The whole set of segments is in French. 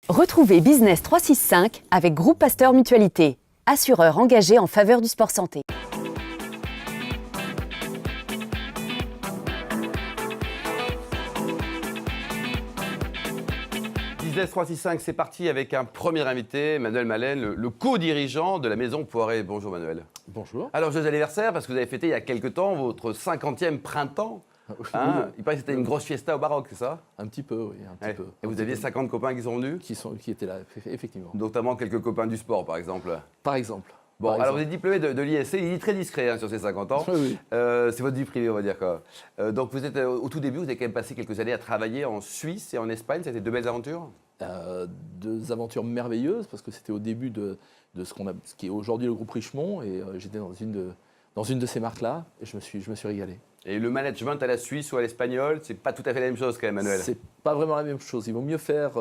Retrouvez Business 365 avec Groupe Pasteur Mutualité, assureur engagé en faveur du sport santé. Business 365, c'est parti avec un premier invité, Manuel Malène, le co-dirigeant de la Maison Poiret. Bonjour Manuel. Bonjour. Alors, joyeux anniversaire, parce que vous avez fêté il y a quelques temps votre 50e printemps. Hein, il paraît que c'était une grosse fiesta au Maroc, c'est ça? Un petit peu, oui, un petit peu. Et vous aviez 50 copains qui sont venus? Qui étaient là, effectivement. Notamment quelques copains du sport, par exemple. Par exemple. Bon, alors vous êtes diplômé de l'ISC, il est très discret sur ses 50 ans. Oui. C'est votre vie privée, on va dire quoi. Donc vous êtes au tout début, vous avez quand même passé quelques années à travailler en Suisse et en Espagne. C'était deux belles aventures? Deux aventures merveilleuses, parce que c'était au début de ce qui est aujourd'hui le groupe Richemont, et j'étais dans une de ces marques-là, et je me suis régalé. Et le management à la Suisse ou à l'espagnol, c'est pas tout à fait la même chose quand même, Manuel. C'est pas vraiment la même chose. Il vaut mieux faire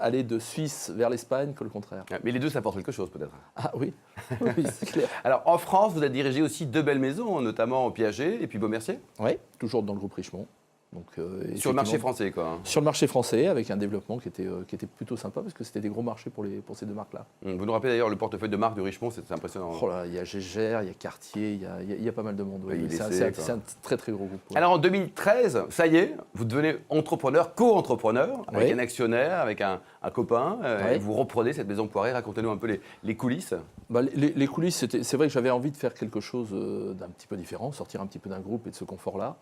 aller de Suisse vers l'Espagne que le contraire. Mais les deux, ça apporte quelque chose peut-être. Ah oui, oui, c'est clair. Alors en France, vous avez dirigé aussi deux belles maisons, notamment Piaget et puis Beaumercier. Oui, toujours dans le groupe Richemont. Donc, sur le marché français, quoi. Sur le marché français, avec un développement qui était plutôt sympa, parce que c'était des gros marchés pour ces deux marques-là. Vous nous rappelez d'ailleurs le portefeuille de marque de Richemont, c'est impressionnant. Oh là, il y a Gégère, il y a Cartier, il y a pas mal de monde. Oui. C'est un très très gros groupe. Ouais. Alors en 2013, ça y est, vous devenez entrepreneur, co-entrepreneur, avec un actionnaire, avec un copain, et vous reprenez cette Maison Poiret. Racontez-nous un peu les coulisses. Les coulisses, c'est vrai que j'avais envie de faire quelque chose d'un petit peu différent, sortir un petit peu d'un groupe et de ce confort-là.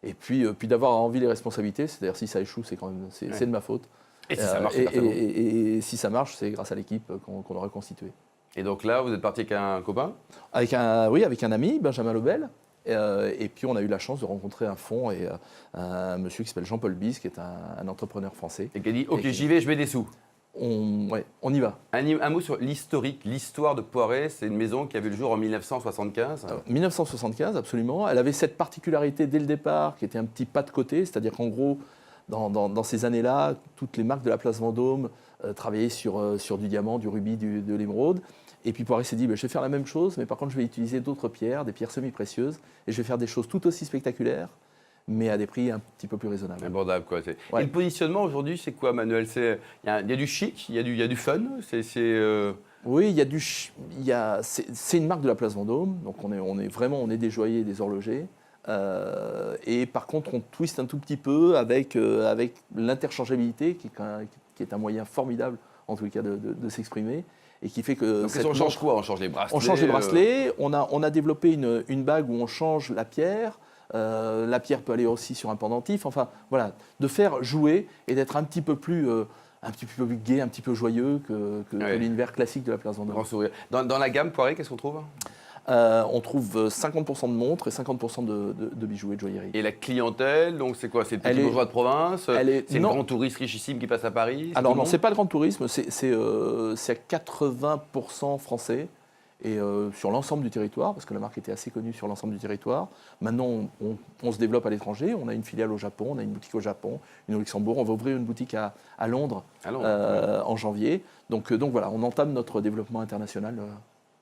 Et puis d'avoir envie les responsabilités, c'est-à-dire si ça échoue, c'est de ma faute. Et si ça marche, et si ça marche, c'est grâce à l'équipe qu'on aura constituée. Et donc là, vous êtes parti avec un copain? Avec un ami, Benjamin Lebel. Et puis on a eu la chance de rencontrer un fonds et un monsieur qui s'appelle Jean-Paul Bis, qui est un entrepreneur français. Et qui a dit, ok, j'y vais, je mets des sous. On y va. Un mot sur l'historique, l'histoire de Poiret. C'est une maison qui a vu le jour en 1975. 1975, absolument. Elle avait cette particularité dès le départ, qui était un petit pas de côté, c'est-à-dire qu'en gros, dans ces années-là, toutes les marques de la place Vendôme travaillaient sur du diamant, du rubis, de l'émeraude. Et puis Poiret s'est dit, je vais faire la même chose, mais par contre, je vais utiliser d'autres pierres, des pierres semi-précieuses, et je vais faire des choses tout aussi spectaculaires, mais à des prix un petit peu plus raisonnables. Abordable, quoi. Et le positionnement aujourd'hui, c'est quoi, Manuel? Il y a du chic, il y a du fun. Oui, c'est une marque de la place Vendôme, donc on est des joailliers et des horlogers. Et par contre, on twiste un tout petit peu avec l'interchangeabilité, qui est un moyen formidable, en tout cas, de s'exprimer. Et qui fait que. Donc, on change quoi? On change les bracelets? On change les bracelets. On a développé une bague où on change la pierre. La pierre peut aller aussi sur un pendentif. Enfin, voilà, de faire jouer et d'être un petit peu plus gai, un petit peu joyeux que l'univers classique de la place Vendôme. Grand sourire. Dans la gamme Poiret, qu'est-ce qu'on trouve? On trouve 50% de montres et 50% de bijoux et de joaillerie. Et la clientèle, donc c'est quoi? C'est le petit bourgeois de province? C'est le grand touriste richissime qui passe à Paris? Alors non, c'est pas le grand tourisme, c'est à 80% français. Et sur l'ensemble du territoire, parce que la marque était assez connue sur l'ensemble du territoire. Maintenant, on se développe à l'étranger. On a une filiale au Japon, on a une boutique au Japon, une au Luxembourg. On va ouvrir une boutique à Londres, en janvier. Donc voilà, on entame notre développement international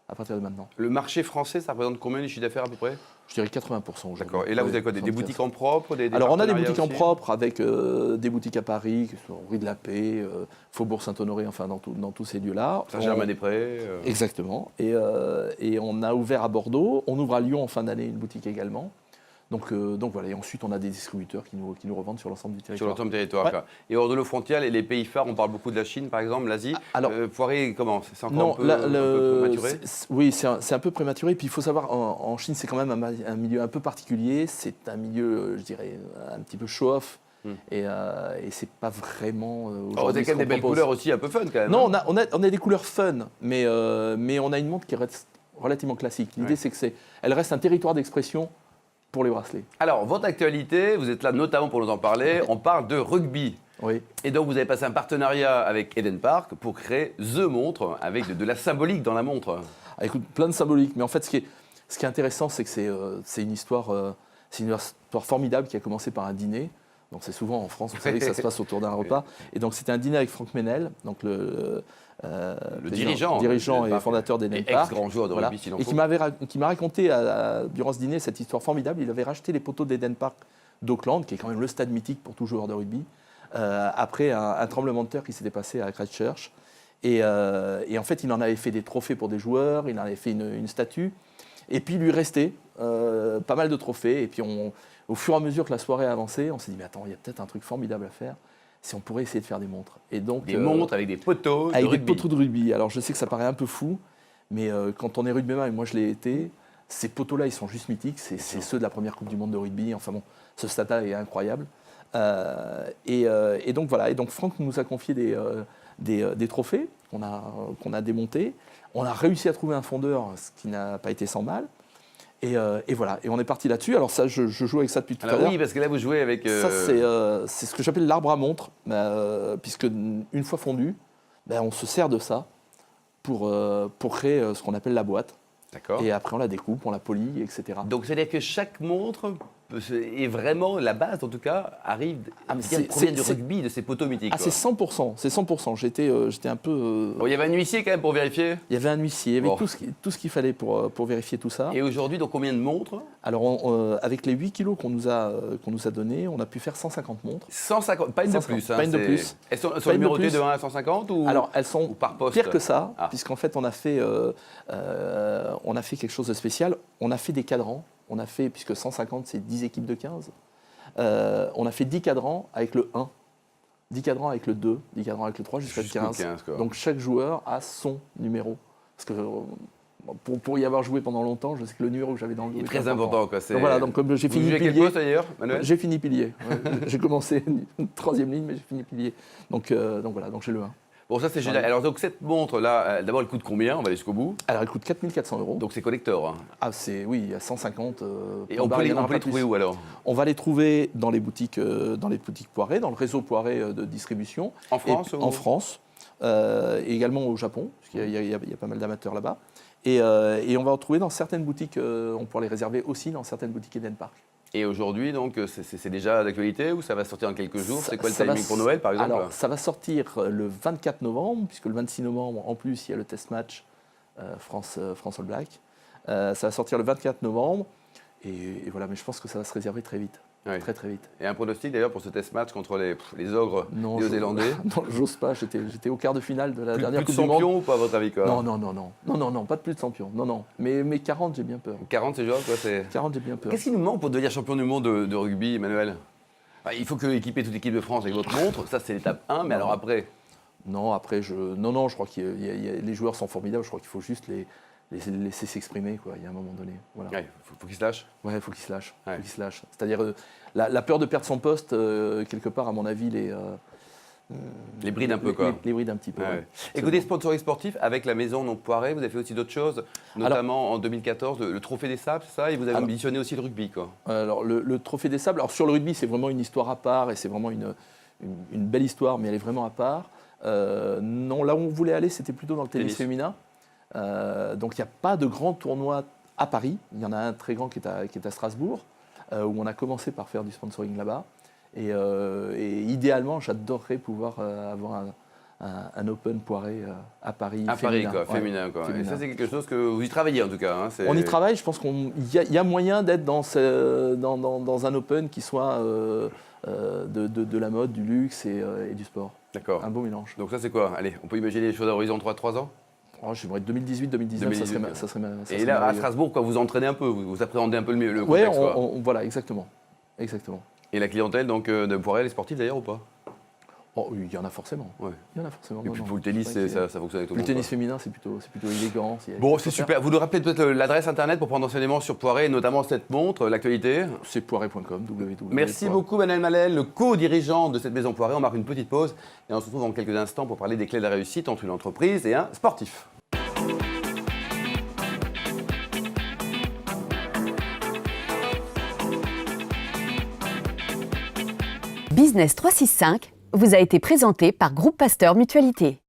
à partir de maintenant. Le marché français, ça représente combien de chiffre d'affaires à peu près? Je dirais 80% aujourd'hui. D'accord. Et là, vous avez quoi? Des boutiques en propre? Alors, on a des boutiques en propre avec des boutiques à Paris, qui sont rue de la Paix, Faubourg Saint-Honoré, enfin dans tous ces lieux-là. Saint-Germain-des-Prés. Exactement. Et on a ouvert à Bordeaux. On ouvre à Lyon en fin d'année une boutique également. Donc voilà, et ensuite on a des distributeurs qui nous revendent sur l'ensemble du territoire. Sur l'ensemble du territoire. Ouais. Et hors de nos frontières, les pays phares, on parle beaucoup de la Chine par exemple, l'Asie. Alors, Poiret, comment? C'est encore un peu prématuré? Oui, c'est un peu prématuré. Puis il faut savoir, en Chine, c'est quand même un milieu un peu particulier. C'est un milieu, je dirais, un petit peu show-off. Et c'est pas vraiment. Vous avez quand même des belles couleurs aussi, un peu fun quand même. Non, on a des couleurs fun, mais on a une montre qui reste relativement classique. L'idée, c'est qu'elle reste un territoire d'expression pour les bracelets. Alors, votre actualité, vous êtes là notamment pour nous en parler, on parle de rugby. Oui. Et donc, vous avez passé un partenariat avec Eden Park pour créer The Montre, avec de la symbolique dans la montre. Ah, écoute, plein de symbolique, mais en fait, ce qui est intéressant, c'est que c'est une histoire formidable qui a commencé par un dîner. Donc, c'est souvent en France, vous savez que ça se passe autour d'un repas. Et donc, c'était un dîner avec Franck Ménel, donc le dirigeant et fondateur d'Eden Park, ex-grand joueur de rugby, s'il en faut. Et qui m'a raconté durant ce dîner cette histoire formidable. Il avait racheté les poteaux d'Eden Park d'Auckland, qui est quand même le stade mythique pour tout joueur de rugby, après un tremblement de terre qui s'était passé à Christchurch. Et en fait, il en avait fait des trophées pour des joueurs, il en avait fait une statue. Et puis, il lui restait pas mal de trophées. Et puis, au fur et à mesure que la soirée avançait, on s'est dit, mais attends, il y a peut-être un truc formidable à faire, si on pourrait essayer de faire des montres. Et donc, des montres avec des poteaux de avec rugby. des poteaux de rugby. Alors, je sais que ça paraît un peu fou, mais quand on est rugbyman, et moi je l'ai été, ces poteaux-là, ils sont juste mythiques. C'est ceux de la première Coupe du Monde de rugby. Enfin bon, ce stade-là est incroyable. Et donc voilà. Et donc Franck nous a confié des trophées qu'on a démontés. On a réussi à trouver un fondeur, ce qui n'a pas été sans mal. Et voilà. Et on est parti là-dessus. Alors ça, je joue avec ça depuis tout à l'heure. Oui, parce que là, vous jouez avec... Ça, c'est ce que j'appelle l'arbre à montre, puisque une fois fondu, on se sert de ça pour créer ce qu'on appelle la boîte. D'accord. Et après, on la découpe, on la polie, etc. Donc, c'est-à-dire que chaque montre est vraiment, la base en tout cas, provient du rugby, de ces poteaux mythiques. Ah, c'est 100%, c'est 100%. J'étais un peu... Bon, il y avait un huissier quand même pour vérifier. Il y avait un huissier, il y avait tout ce qu'il fallait pour vérifier tout ça. Et aujourd'hui, donc combien de montres? Alors, avec les 8 kilos qu'on nous a donnés, on a pu faire 150 montres. 150, pas une de plus. Pas une de plus. Elles sont numérotées de 1 à 150 ou alors, elles sont par poste? pires que ça, puisqu'en fait, on a fait quelque chose de spécial. On a fait des cadrans. On a fait, puisque 150, c'est 10 équipes de 15, on a fait 10 cadrans avec le 1, 10 cadrans avec le 2, 10 cadrans avec le 3, jusqu'à 15. Donc chaque joueur a son numéro. Parce que pour y avoir joué pendant longtemps, je sais que le numéro que j'avais dans le dos est très important. Donc voilà, donc comme j'ai fini pilier. Quel poste d'ailleurs, Manuel? J'ai fini pilier. Ouais. J'ai commencé une 3e ligne, mais j'ai fini pilier. Donc voilà, donc j'ai le 1. Bon, ça c'est génial. Alors donc cette montre-là, d'abord elle coûte combien? On va aller jusqu'au bout. Alors elle coûte 4 400 €. Donc c'est collector. Hein. Ah oui, il y a 150. Et on peut les trouver où alors? On va les trouver dans les boutiques Poiret, dans le réseau Poiret de distribution. En France? En France, et également au Japon, parce qu'il y a pas mal d'amateurs là-bas. Et on va en trouver dans certaines boutiques, on pourra les réserver aussi dans certaines boutiques Eden Park. Et aujourd'hui, donc, c'est déjà d'actualité ou ça va sortir dans quelques jours? C'est quoi le timing pour Noël, par exemple? Alors, ça va sortir le 24 novembre, puisque le 26 novembre, en plus, il y a le test match France All Black. Ça va sortir le 24 novembre. Et voilà, mais je pense que ça va se réserver très vite. Oui. Très, très vite. Et un pronostic d'ailleurs pour ce test match contre les ogres néo-zélandais? Non, j'ose pas. J'étais au quart de finale de la dernière Coupe du Monde. Plus de champion ou pas, à votre avis quoi? Non, pas de plus de champion. Non. Mais 40, j'ai bien peur. 40, c'est jouable quoi? 40, j'ai bien peur. Qu'est-ce qui nous manque pour devenir champion du monde de rugby, Emmanuel? Il faut équiper toute l'équipe de France avec votre montre. Ça, c'est l'étape 1, mais alors après? Non, après, je crois que les joueurs sont formidables. Je crois qu'il faut juste les laisser s'exprimer, quoi. Il y a un moment donné. Voilà. Ouais, faut qu'ils se lâchent. Ouais, faut qu'ils se lâchent. Ouais. Faut qu'ils se lâchent. C'est-à-dire la peur de perdre son poste, quelque part, à mon avis, les bride un peu, quoi. Les bride un petit peu. Ouais. Écoutez, sponsoring sportif, avec la maison non Poiret, vous avez fait aussi d'autres choses, notamment en 2014, le Trophée des Sables, c'est ça? Et vous avez ambitionné aussi le rugby, quoi. Alors, le Trophée des Sables, alors sur le rugby, c'est vraiment une histoire à part, et c'est vraiment une belle histoire, mais elle est vraiment à part. Non, là où on voulait aller, c'était plutôt dans le tennis féminin. Donc, il n'y a pas de grand tournoi à Paris. Il y en a un très grand qui est à Strasbourg, où on a commencé par faire du sponsoring là-bas. Et idéalement, j'adorerais pouvoir avoir un Open Poiret à Paris. À féminin. Paris, quoi, féminin. Quoi. Et ça, c'est quelque chose que vous y travaillez en tout cas. Hein, on y travaille. Je pense qu'il y a moyen d'être dans un Open qui soit de la mode, du luxe et du sport. D'accord. Un beau mélange. Donc ça, c'est quoi? Allez, on peut imaginer les choses à horizon 3 ans? J'aimerais 2018-2019, ça serait Et là, à Strasbourg, quoi, vous entraînez un peu, vous appréhendez un peu le contexte. Oui, voilà, exactement. Et la clientèle donc, de Poiret, elle est sportive d'ailleurs ou pas? Il y en a forcément. Ouais. Il y en a forcément. Et puis pour le tennis, ça fonctionne avec tout le monde. Le tennis féminin, c'est plutôt élégant. Bon, c'est super. Vous nous rappelez peut-être l'adresse internet pour prendre enseignement sur Poiret, et notamment cette montre, l'actualité? C'est poiret.com, www. Merci beaucoup, Manuel Malel, le co-dirigeant de cette maison Poiret. On marque une petite pause et on se retrouve dans quelques instants pour parler des clés de la réussite entre une entreprise et un sportif. Business 365 vous a été présenté par Groupe Pasteur Mutualité.